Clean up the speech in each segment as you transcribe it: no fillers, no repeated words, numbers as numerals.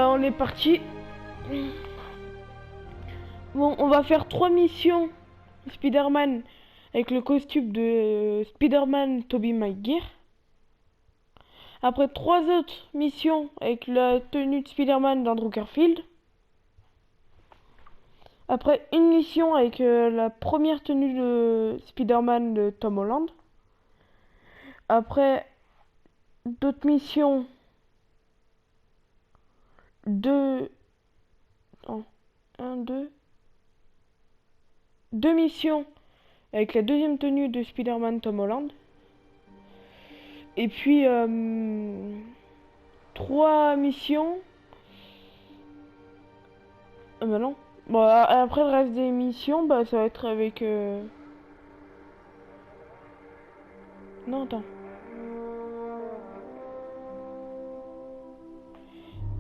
on est parti. Bon, on va faire 3 missions Spider-Man avec le costume de Spider-Man Tobey Maguire. Après 3 autres missions avec la tenue de Spider-Man d'Andrew Garfield. Après une mission avec la première tenue de Spider-Man de Tom Holland. Après d'autres missions, deux missions avec la deuxième tenue de Spider-Man Tom Holland. Et puis 3 missions. Bah non. Bon, après le reste des missions, bah ça va être avec non, attends.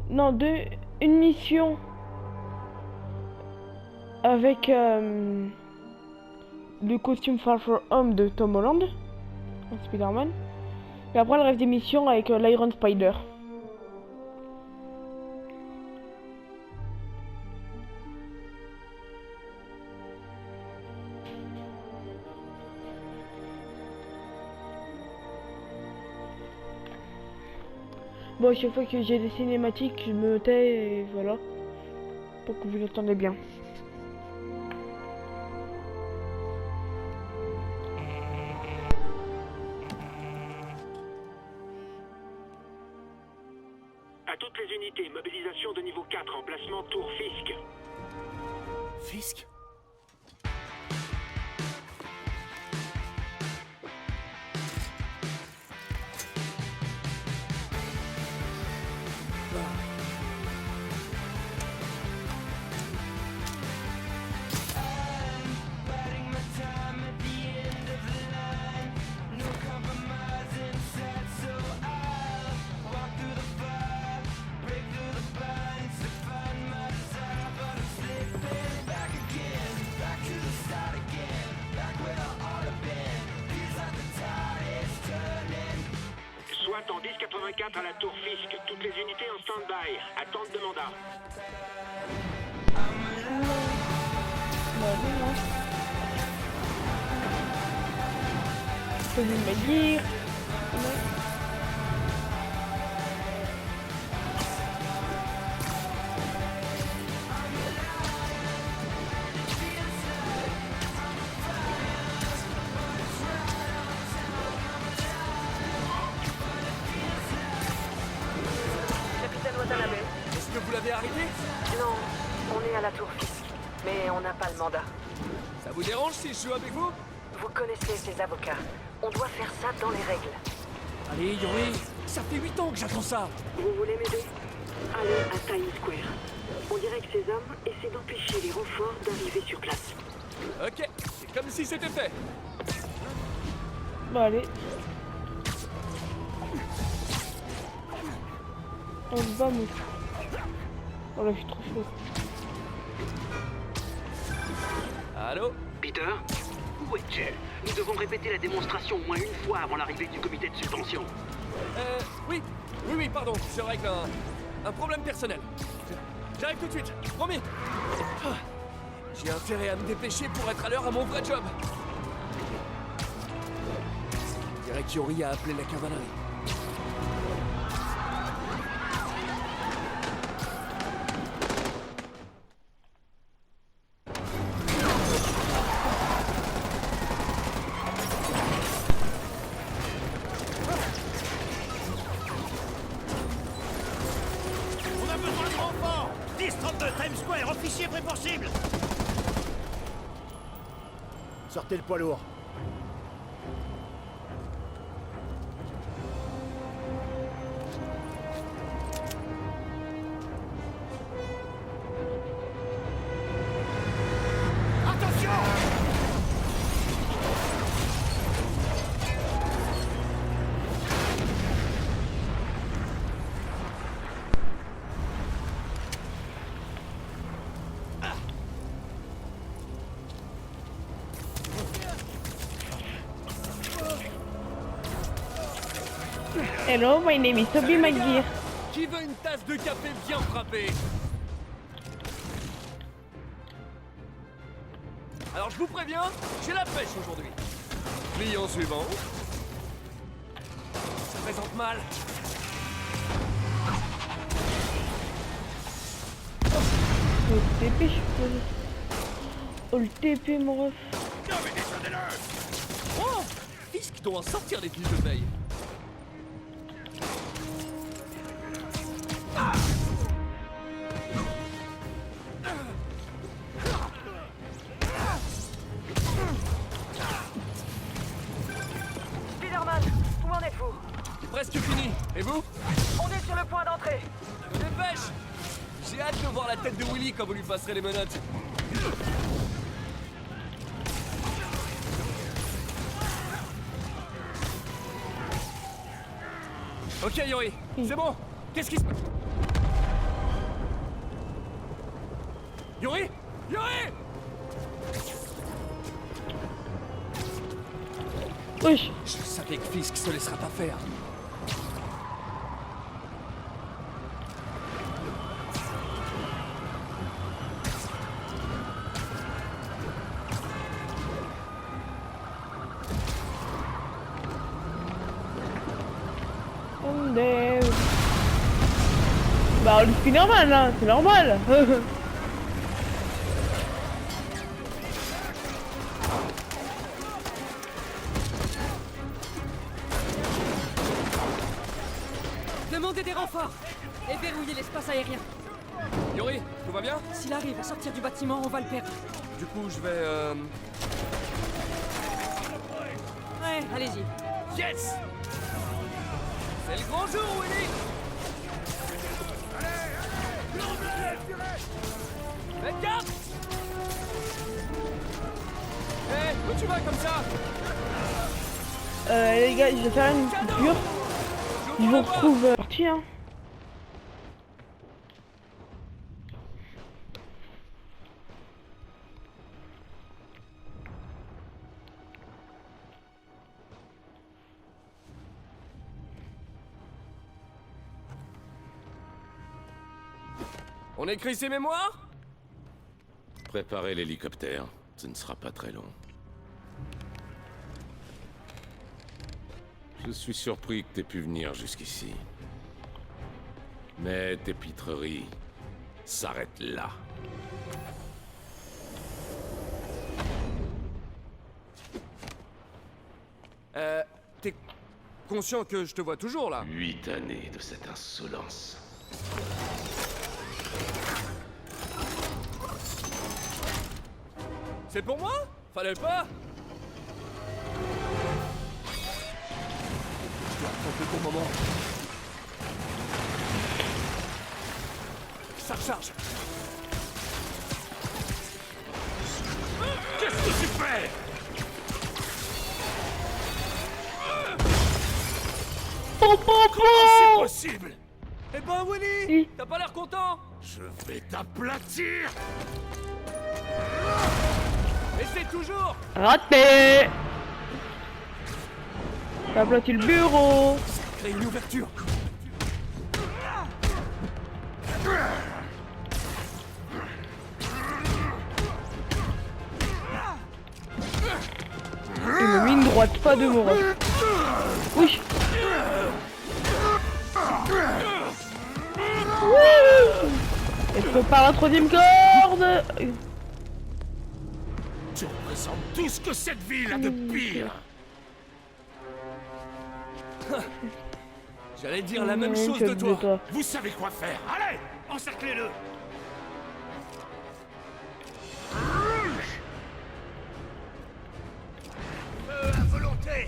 Non, une mission avec le costume Far From Home de Tom Holland en Spider-Man. Et après le reste des missions avec l'Iron Spider. Bon, chaque fois que j'ai des cinématiques, je me tais et voilà. Pour que vous l'entendez bien. À toutes les unités, mobilisation de niveau 4, emplacement Tour Fisk. Fisk? SWAT en 1084 à la Tour Fisk. Toutes les unités en stand-by. Attente de mandat. Je vais me dire. Capitaine Watanabe. Est-ce que vous l'avez arrêté? Non, on est à la Tour Fisk, mais on n'a pas le mandat. Ça vous dérange si je joue avec vous? Vous connaissez ces avocats. On doit faire ça dans les règles. Allez, Yuri, ça fait 8 ans que j'attends ça. Vous voulez m'aider? Allez à Times Square. On dirait que ces hommes essaient d'empêcher les renforts d'arriver sur place. Ok, c'est comme si c'était fait. Bon, allez. On se bat, mais... Oh là, je suis trop chaud. Allô? Peter? Où est Jell? Nous devons répéter la démonstration au moins une fois avant l'arrivée du comité de suspension. Oui, pardon, je règle un problème personnel. J'arrive tout de suite, promis. Ah, j'ai intérêt à me dépêcher pour être à l'heure à mon vrai job. Je dirais que Yuri a appelé la cavalerie. On a besoin de renforts! 10-32 Times Square, officier prêt pour cible! Sortez le poids lourd. Attention! Hello, my name is Tobey Maguire. Qui veut une tasse de café bien frappée? Alors je vous préviens, j'ai la pêche aujourd'hui. Client suivant. Ça présente mal. Oh, le TP, je suppose. Oh, le TP, mon ref. Non mais descendez-le! Oh, Fisk doit en sortir des fiches de paye. Spider-Man, où en êtes-vous? C'est presque fini. Et vous? On est sur le point d'entrée. Dépêche! J'ai hâte de voir la tête de Willy quand vous lui passerez les menottes. Ok Yori, c'est bon. Qu'est-ce qui se passe? Yori? Yori! Wesh. Je savais que Fisk se laissera pas faire. Bah, le Spider-Man, là, c'est normal. Demandez des renforts et verrouillez l'espace aérien. Yori, tout va bien? S'il arrive à sortir du bâtiment, on va le perdre. Du coup, je vais Ouais, allez-y. Yes! C'est le grand jour, Willy! Faites gaffe! Hé, où tu vas comme ça? Les gars, je vais faire une coupure. Je vous retrouve parti, hein. On écrit ses mémoires? Préparez l'hélicoptère, ce ne sera pas très long. Je suis surpris que t'aies pu venir jusqu'ici. Mais tes pitreries s'arrêtent là. T'es conscient que je te vois toujours là? 8 années de cette insolence. C'est pour moi? Fallait pas? Je dois attendre le bon moment. Ça recharge. Qu'est-ce que tu fais? C'est possible? Eh ben Willy! Oui. T'as pas l'air content? Je vais t'aplatir! Et c'est toujours! Raté. T'as aplati le bureau. Créer une ouverture! Il m'a mis une droite, pas de mon ref. Oui. Et prépare la troisième corde. Tu représentes tout ce que cette ville a de pire! J'allais dire la même chose de toi. Vous savez quoi faire! Allez! Encerclez-le! À volonté!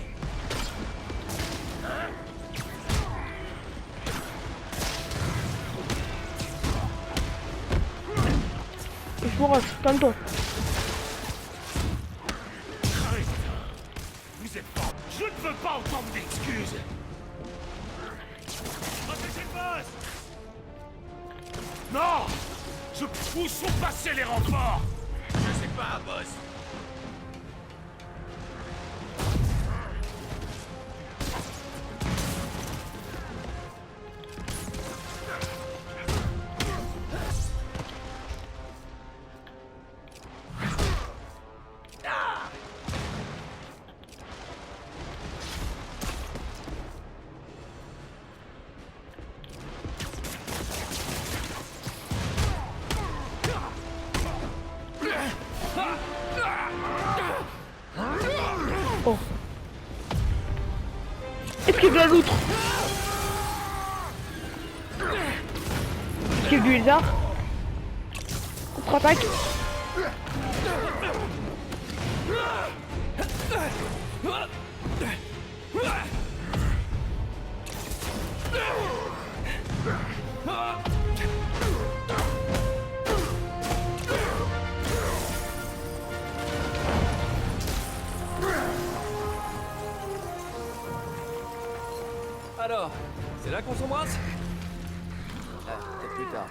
Je vous ref, calme-toi. Vous êtes pas... Je ne veux pas entendre d'excuses! Protégez le poste! Non! Où sont passés les renforts? Je sais pas, boss. la loutre. Esquive du lézard. Contre-attaque. Alors, c'est là qu'on s'embrasse? Ah, peut-être plus tard.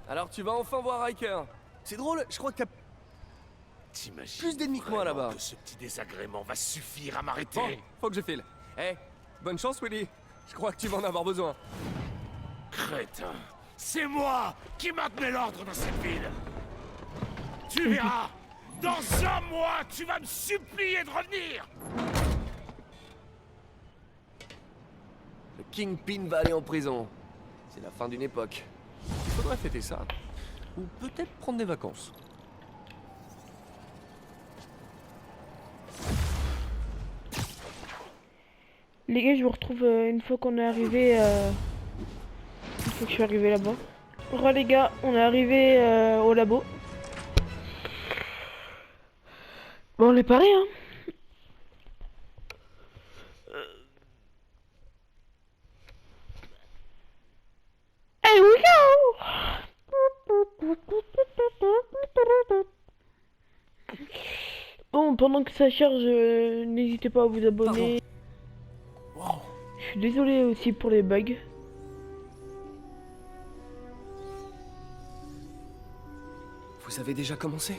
Alors tu vas enfin voir Riker. C'est drôle, je crois que t'as T'imagines plus d'ennemis que moi là-bas. que ce petit désagrément va suffire à m'arrêter. Bon, faut que je file. Eh, bonne chance Willy. Je crois que tu vas en avoir besoin. Crétin, c'est moi qui maintenais l'ordre dans cette ville. Tu verras, dans 100 mois, tu vas me supplier de revenir. Le Kingpin va aller en prison. C'est la fin d'une époque. Faudrait fêter ça. Ou peut-être prendre des vacances. Les gars, je vous retrouve une fois qu'on est arrivé. Une fois que je suis arrivé là-bas. Re les gars, on est arrivé au labo. Bon, on est paré, hein. Hey, we go! Bon, pendant que ça charge, n'hésitez pas à vous abonner. Wow. Je suis désolé aussi pour les bugs. Vous avez déjà commencé?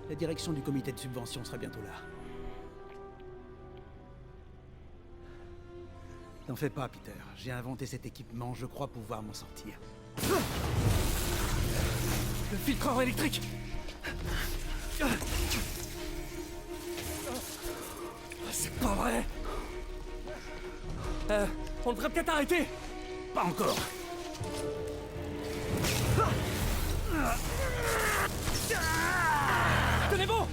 La direction du comité de subvention sera bientôt là. T'en fais pas, Peter. J'ai inventé cet équipement, je crois pouvoir m'en sortir. Le filtreur électrique. C'est pas vrai. On devrait peut-être arrêter. Pas encore. Tenez bon.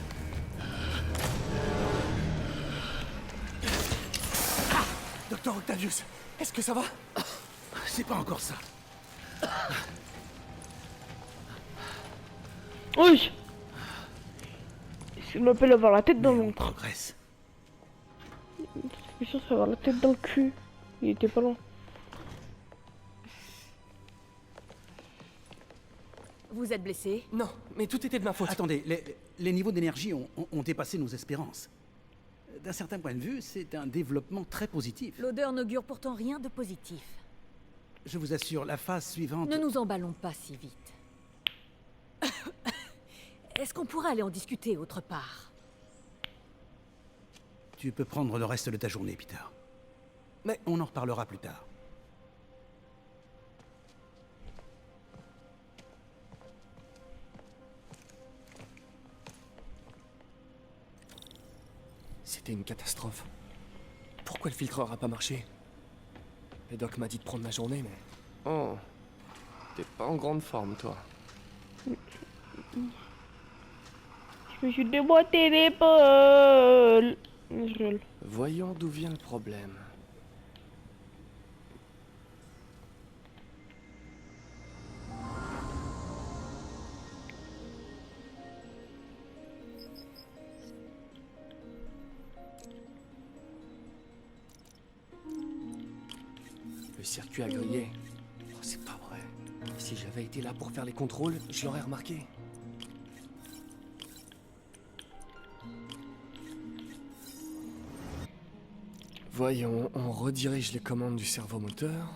Docteur Octavius, est-ce que ça va? C'est pas encore ça. Oui. Je m'appelle avoir la tête dans Mais on l'ombre. progresse. Je suis sûr avoir la tête dans le cul. Il était pas loin. Vous êtes blessé? Non, mais tout était de ma faute. Attendez, les niveaux d'énergie ont dépassé nos espérances. D'un certain point de vue, c'est un développement très positif. L'odeur n'augure pourtant rien de positif. Je vous assure, la phase suivante... Ne nous emballons pas si vite. Est-ce qu'on pourrait aller en discuter autre part? Tu peux prendre le reste de ta journée, Peter. Mais on en reparlera plus tard. C'était une catastrophe. Pourquoi le filtreur a pas marché? Le doc m'a dit de prendre ma journée, mais... Oh, t'es pas en grande forme, toi. Je me suis déboîté l'épaule. Je rigole. Voyons d'où vient le problème. Le circuit a grillé. Oh, c'est pas vrai. Si j'avais été là pour faire les contrôles, je l'aurais remarqué. Voyons, on redirige les commandes du servomoteur.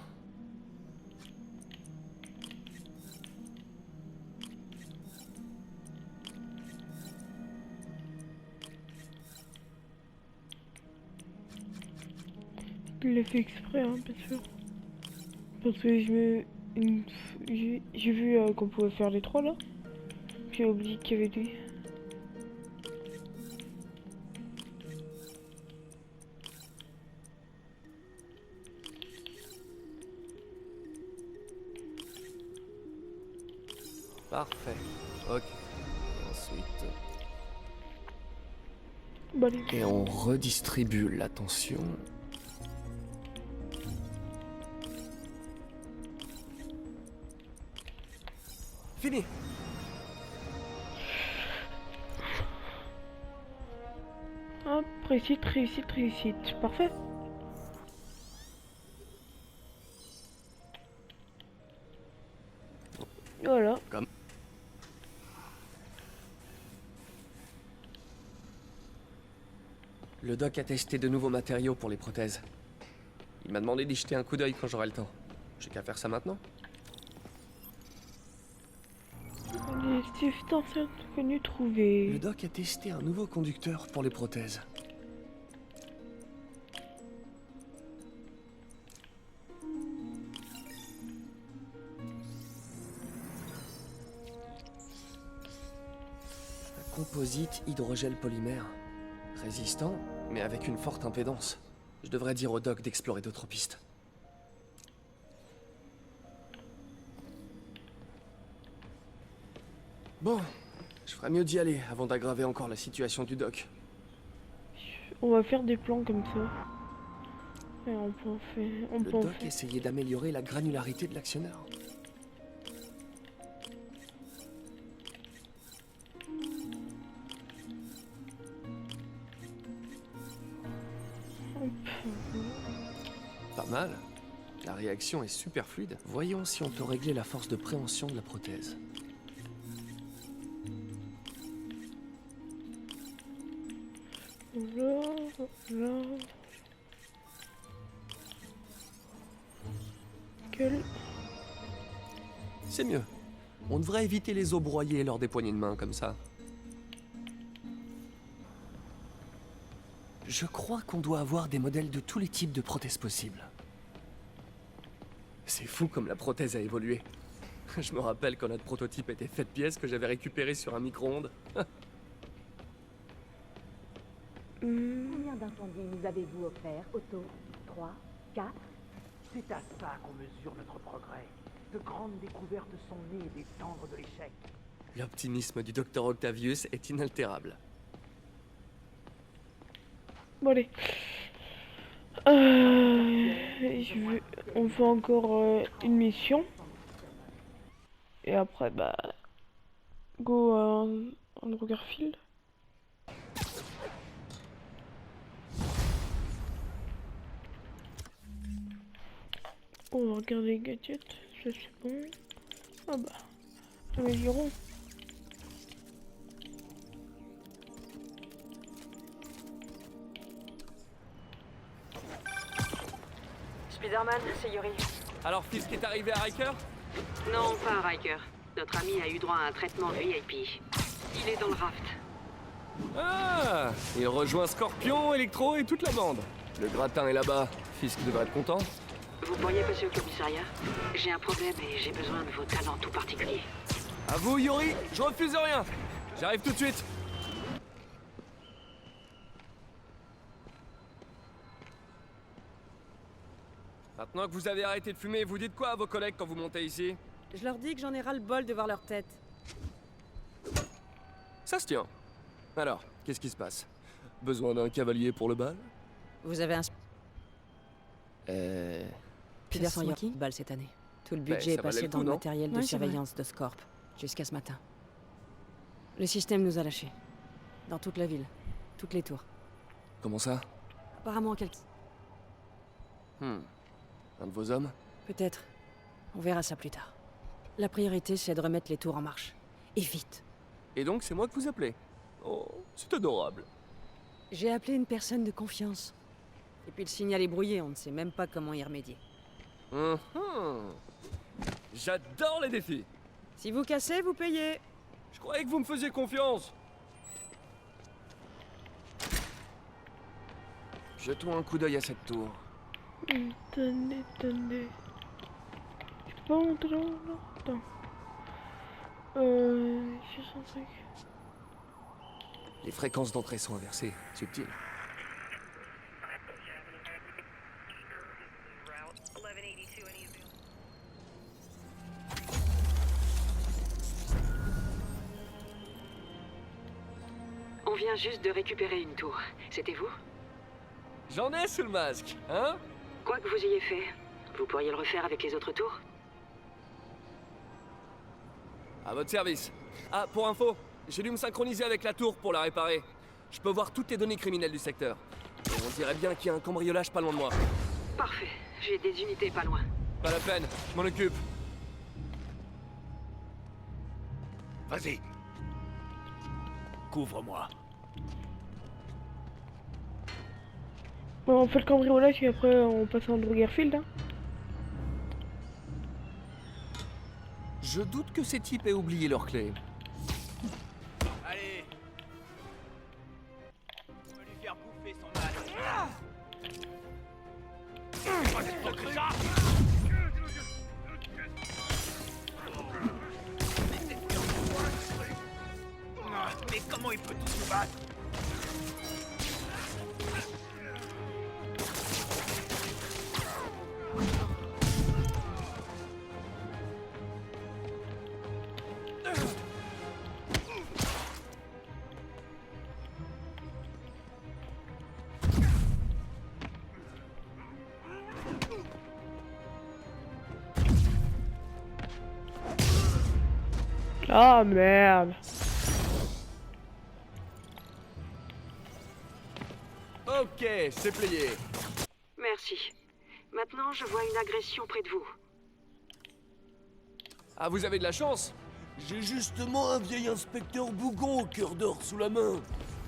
Je l'ai fait exprès, hein, bien sûr. Parce que je me... J'ai vu qu'on pouvait faire les 3 là. J'ai oublié qu'il y avait lui. Parfait. Ok. Ensuite... Bah, allez. Et on redistribue l'attention. Fini. Hop, réussite, réussite, réussite. Parfait. Voilà. Comme... Le doc a testé de nouveaux matériaux pour les prothèses. Il m'a demandé d'y jeter un coup d'œil quand j'aurai le temps. J'ai qu'à faire ça maintenant. Les substances connues trouvées. Le doc a testé un nouveau conducteur pour les prothèses. Un composite hydrogel polymère. Résistant, mais avec une forte impédance. Je devrais dire au doc d'explorer d'autres pistes. Bon, je ferais mieux d'y aller avant d'aggraver encore la situation du doc. On va faire des plans comme ça. Et on peut en faire. Le doc essayait d'améliorer la granularité de l'actionneur. Pas mal. La réaction est super fluide. Voyons si on peut régler la force de préhension de la prothèse. Là. Quel... C'est mieux. On devrait éviter les os broyés lors des poignées de main comme ça. Je crois qu'on doit avoir des modèles de tous les types de prothèses possibles. C'est fou comme la prothèse a évolué. Je me rappelle quand notre prototype était fait de pièces que j'avais récupérées sur un micro-ondes. Combien d'incendies nous avez-vous offert, Otto? 3, 4? C'est à ça qu'on mesure notre progrès. De grandes découvertes sont nées des cendres de l'échec. L'optimisme du docteur Octavius est inaltérable. Bon allez. On fait encore une mission. Et après, bah... Go Andrew Garfield. On va regarder les gadgets. Ça c'est bon. Ah bah... Améliorons. Spider-Man, c'est Yuri. Alors, Fisk est arrivé à Riker? Non, pas Riker. Notre ami a eu droit à un traitement VIP. Il est dans le raft. Ah! Il rejoint Scorpion, Electro et toute la bande. Le gratin est là-bas. Fisk devrait être content. Vous pourriez passer au commissariat? J'ai un problème et j'ai besoin de vos talents tout particuliers. À vous, Yuri, je refuse rien. J'arrive tout de suite. Maintenant que vous avez arrêté de fumer, vous dites quoi à vos collègues quand vous montez ici? Je leur dis que j'en ai ras le bol de voir leur tête. Ça se tient. Alors, qu'est-ce qui se passe? Besoin d'un cavalier pour le bal? Vous avez un Qu'est-ce sans Yankee bal cette année. Tout le Ben, budget est ça valait passé le dans coup, le non? matériel de Ouais, c'est vrai. surveillance de Scorp, jusqu'à ce matin. Le système nous a lâchés. Dans toute la ville. Toutes les tours. Comment ça? Apparemment quelques... Un de vos hommes? Peut-être. On verra ça plus tard. La priorité, c'est de remettre les tours en marche. Et vite. Et donc, c'est moi que vous appelez? Oh, c'est adorable. J'ai appelé une personne de confiance. Et puis le signal est brouillé, on ne sait même pas comment y remédier. J'adore les défis. Si vous cassez, vous payez. Je croyais que vous me faisiez confiance. Jetons un coup d'œil à cette tour. Attendez. Je C'est pas monté là, là. Attends. Je cherche un truc. Les fréquences d'entrée sont inversées. Subtil. On vient juste de récupérer une tour. C'était vous? J'en ai sous le masque, hein? Quoi que vous ayez fait, vous pourriez le refaire avec les autres tours? À votre service. Ah, pour info, j'ai dû me synchroniser avec la tour pour la réparer. Je peux voir toutes les données criminelles du secteur. Et on dirait bien qu'il y a un cambriolage pas loin de moi. Parfait. J'ai des unités pas loin. Pas la peine, je m'en occupe. Vas-y. Couvre-moi. Bon, on fait le cambriolage et après on passe à Andrew Garfield. Hein. Je doute que ces types aient oublié leurs clés. Allez. On va lui faire bouffer son mal. Mais comment il peut tout se battre? Ah merde. Ok, c'est plié. Merci. Maintenant, je vois une agression près de vous. Ah, vous avez de la chance. J'ai justement un vieil inspecteur bougon au cœur d'or sous la main.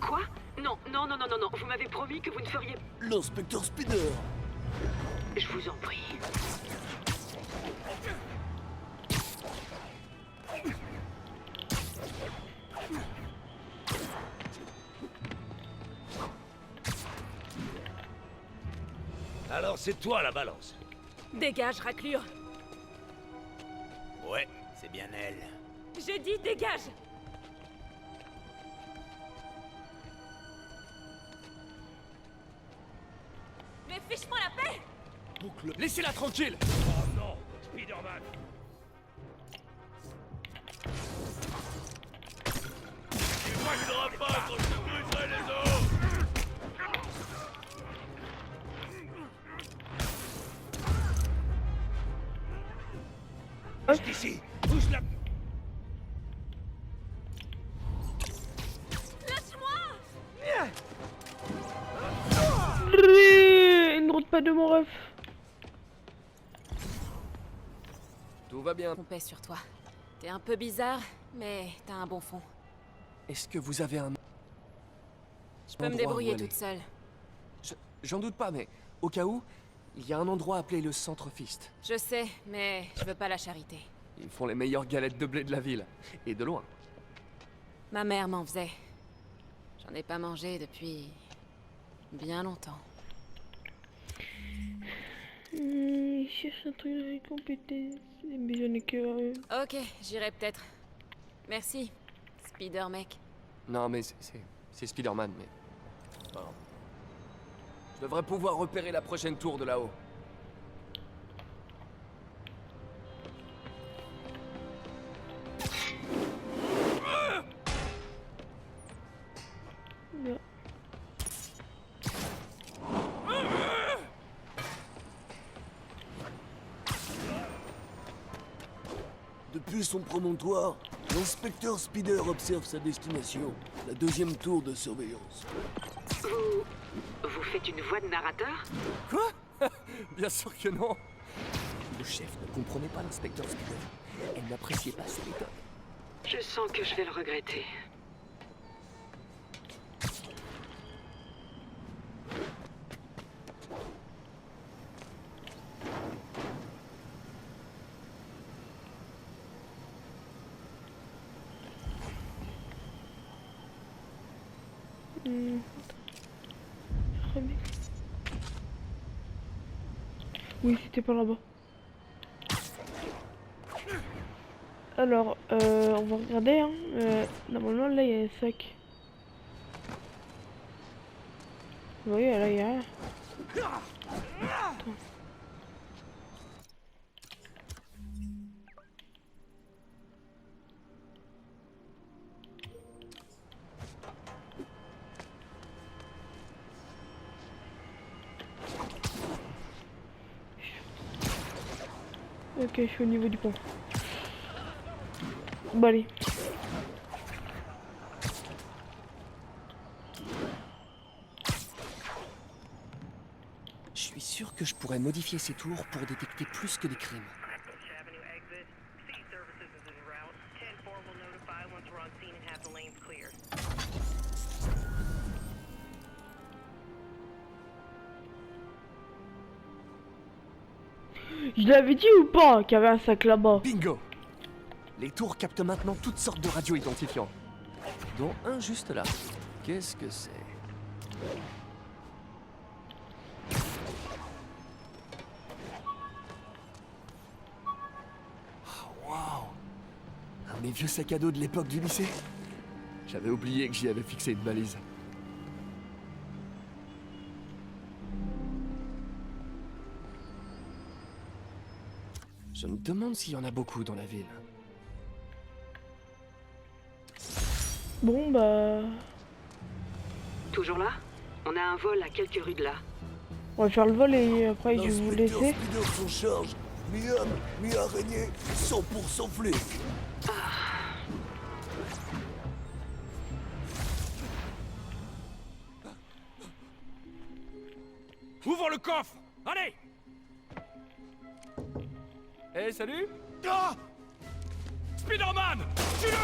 Quoi? Non, non, non, non, non, non. Vous m'avez promis que vous ne feriez... L'inspecteur Spider. Je vous en prie. Alors c'est toi la balance. Dégage, raclure. Ouais, c'est bien elle. J'ai dit dégage. Mais fiche-moi la paix. Laissez-la tranquille. Oh non, Spider-Man. Tu m'accrois pas quand je te briserai les os. Reste ici. Bouge la... Ne route pas de mon ref. Tout va bien. On pèse sur toi. T'es un peu bizarre, mais t'as un bon fond. Est-ce que vous avez un... Je peux me endroit débrouiller où aller? toute seule. J'en doute pas, mais au cas où, il y a un endroit appelé le Centre Fist. Je sais, mais je veux pas la charité. Ils font les meilleures galettes de blé de la ville. Et de loin. Ma mère m'en faisait. J'en ai pas mangé depuis... bien longtemps. Je cherche un truc de compétence. Mais j'en ai que... Ok, j'irai peut-être. Merci, Spider-Mec. Non, mais c'est Spider-Man, mais... Bon. Je devrais pouvoir repérer la prochaine tour de là-haut. Là. Depuis son promontoire, l'inspecteur Spider observe sa destination, la deuxième tour de surveillance. Vous faites une voix de narrateur? Quoi? Bien sûr que non. Le chef ne comprenait pas l'inspecteur Spider. Elle n'appréciait pas ses méthodes. Je sens que je vais le regretter. Remix. Oui, c'était pas là-bas. Alors, on va regarder, hein. Normalement, là, il y a un sac. Oui, là, il y a... Attends. Ok, je suis au niveau du pont. Bon, allez. Je suis sûr que je pourrais modifier ces tours pour détecter plus que des crimes. Je l'avais dit ou pas qu'il y avait un sac là-bas? Bingo! Les tours captent maintenant toutes sortes de radio-identifiants. Dont un juste là. Qu'est-ce que c'est? Oh, waouh! Un de mes vieux sacs à dos de l'époque du lycée. J'avais oublié que j'y avais fixé une balise. Je me demande s'il y en a beaucoup dans la ville. Bon, bah... Toujours là? On a un vol à quelques rues de là. On va faire le vol et après, je vais vous L'inspecteur laisser. Spider s'en charge. Mi-homme, mi-araignée, 100% flic. Ouvre le coffre! Allez! Eh, salut! Ah! Spider-Man! Tue-le!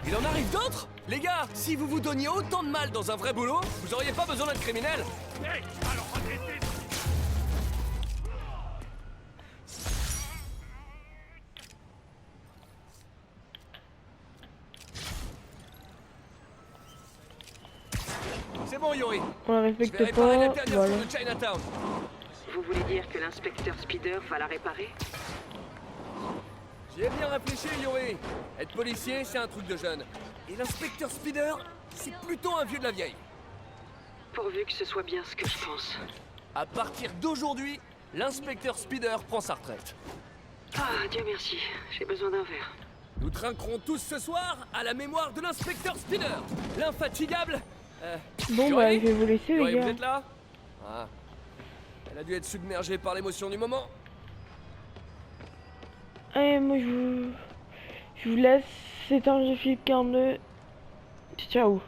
Il en arrive d'autres? Les gars, si vous vous donniez autant de mal dans un vrai boulot, vous auriez pas besoin d'être criminel. Hey, alors arrêtez! C'est bon, Yori. On la Je vais respecte réparer la pas. dernière Voilà. tour de Chinatown. Vous voulez dire que l'inspecteur Spider va la réparer? J'y ai bien réfléchi, Yori. Être policier, c'est un truc de jeune. Et l'inspecteur Spider, c'est plutôt un vieux de la vieille. Pourvu que ce soit bien ce que je pense. À partir d'aujourd'hui, l'inspecteur Spider prend sa retraite. Ah, Dieu merci, j'ai besoin d'un verre. Nous trinquerons tous ce soir à la mémoire de l'inspecteur Spider, l'infatigable. Bon, bah, je vais vous laisser, Yori, les vous gars. êtes là? Ah. Elle a dû être submergée par l'émotion du moment. Allez, moi, je vous laisse. C'est un GFIP 42. Ciao.